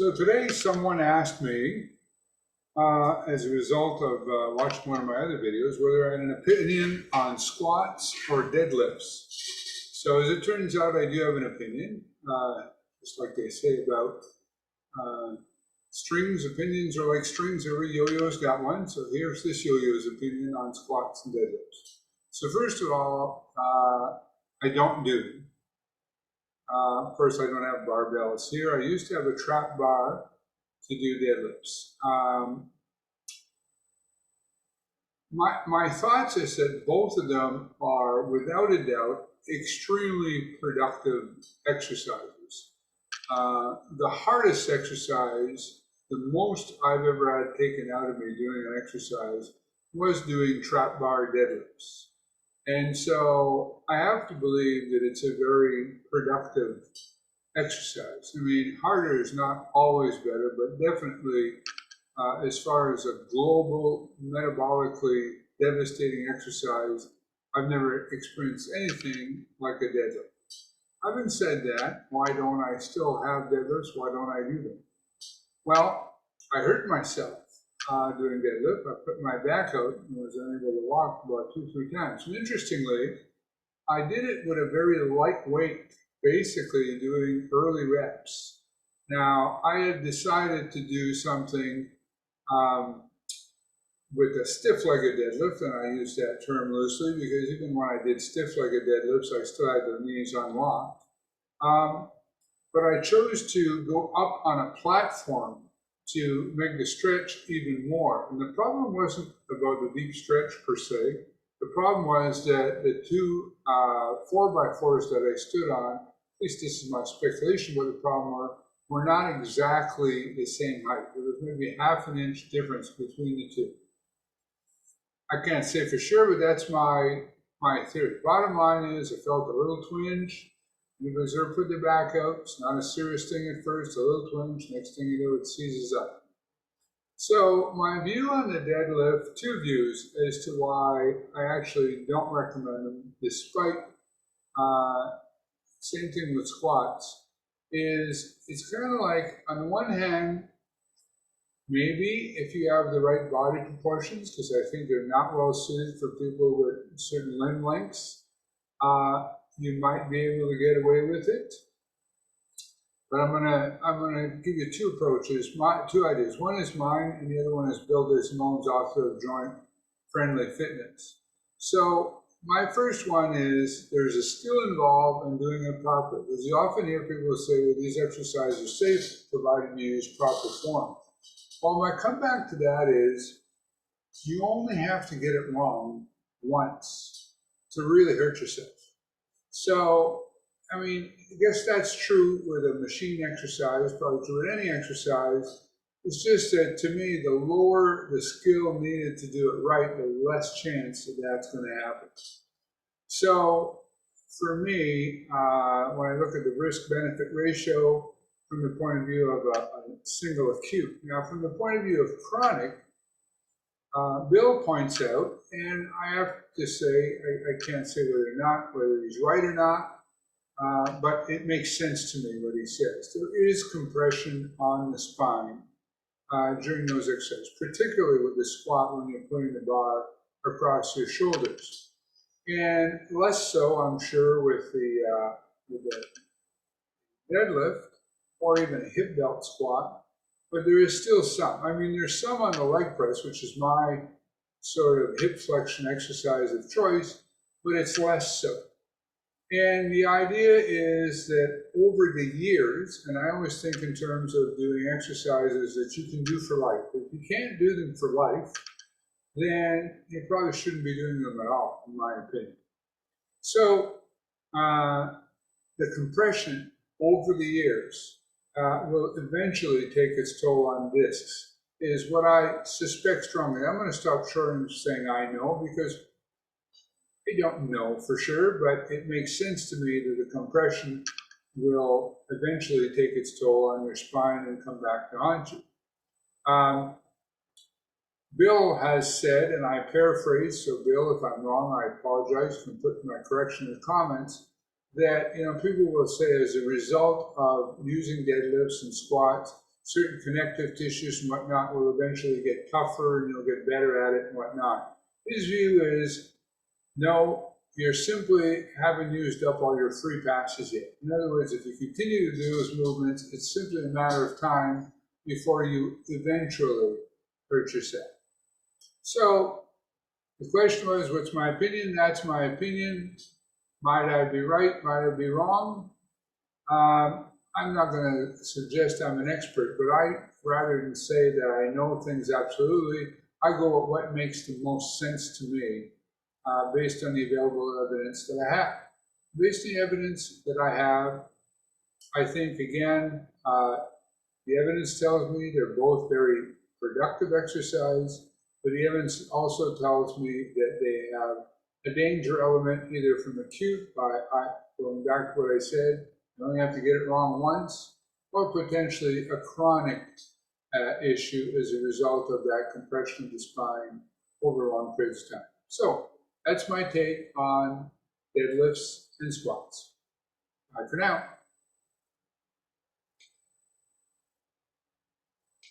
So today someone asked me, as a result of watching one of my other videos, whether I had an opinion on squats or deadlifts. So as it turns out, I do have an opinion, just like they say about strings. Opinions are like strings. Every yo-yo's got one. So here's this yo-yo's opinion on squats and deadlifts. So first of all, I don't do them. Of course, I don't have barbells here. I used to have a trap bar to do deadlifts. My thoughts is that both of them are, without a doubt, extremely productive exercises. The hardest exercise, the most I've ever had taken out of me doing an exercise, was doing trap bar deadlifts. And so I have to believe that it's a very productive exercise. I mean, harder is not always better, but definitely as far as a global, metabolically devastating exercise, I've never experienced anything like a deadlift. Having said that, why don't I still have deadlifts? Why don't I do them? Well, I hurt myself doing deadlift. I put my back out and was unable to walk about 2-3 times. And interestingly, I did it with a very light weight, basically doing early reps. Now, I had decided to do something with a stiff-legged deadlift, and I use that term loosely because even when I did stiff-legged deadlifts, I still had the knees unlocked. But I chose to go up on a platform to make the stretch even more. And the problem wasn't about the deep stretch per se. The problem was that the two 4x4s that I stood on, at least this is my speculation what the problem were not exactly the same height. There was maybe ½ an inch difference between the two. I can't say for sure, but that's my theory. Bottom line is I felt a little twinge. You observe, put the back out. It's not a serious thing at first, a little twinge. Next thing you know, it seizes up. So my view on the deadlift, two views as to why I actually don't recommend them, despite same thing with squats, is it's kind of like, on the one hand, maybe if you have the right body proportions, because I think they're not well suited for people with certain limb lengths, you might be able to get away with it. But I'm gonna give you two approaches, two ideas. One is mine, and the other one is Bill Desimone's author of Joint Friendly Fitness. So my first one is there's a skill involved in doing it properly. Because you often hear people say, well, these exercises are safe provided you use proper form. Well, my comeback to that is you only have to get it wrong once to really hurt yourself. So, I mean, I guess that's true with a machine exercise, probably true with any exercise. It's just that to me, the lower the skill needed to do it right, the less chance that that's going to happen. So, for me, when I look at the risk-benefit ratio from the point of view of a single acute, now from the point of view of chronic, Bill points out, and I have to say, I can't say whether he's right or not, but it makes sense to me what he says. There is compression on the spine during those exercises, particularly with the squat when you're putting the bar across your shoulders. And less so, I'm sure, with the deadlift or even a hip belt squat, but there is still some. I mean, there's some on the leg press, which is my sort of hip flexion exercise of choice, but it's less so. And the idea is that over the years, and I always think in terms of doing exercises that you can do for life. If you can't do them for life, then you probably shouldn't be doing them at all, in my opinion. So the compression over the years will eventually take its toll on discs, is what I suspect strongly. I'm going to stop short of saying I know, because I don't know for sure, but it makes sense to me that the compression will eventually take its toll on your spine and come back to haunt you. Bill has said, and I paraphrase, so Bill, if I'm wrong, I apologize. You can put my correction in the comments, that people will say as a result of using deadlifts and squats, certain connective tissues and whatnot will eventually get tougher and you'll get better at it and whatnot. His view is, no, you simply haven't used up all your free passes yet. In other words, if you continue to do those movements, it's simply a matter of time before you eventually hurt yourself. So the question was, what's my opinion? That's my opinion. Might I be right? Might I be wrong? I'm not going to suggest I'm an expert, but rather than say that I know things absolutely, I go with what makes the most sense to me based on the available evidence that I have. Based on the evidence that I have, I think, again, the evidence tells me they're both very productive exercise, but the evidence also tells me that they have a danger element either from acute, going back to what I said, you only have to get it wrong once, or potentially a chronic issue as a result of that compression of the spine over long periods of time. So that's my take on deadlifts and squats. Bye for now.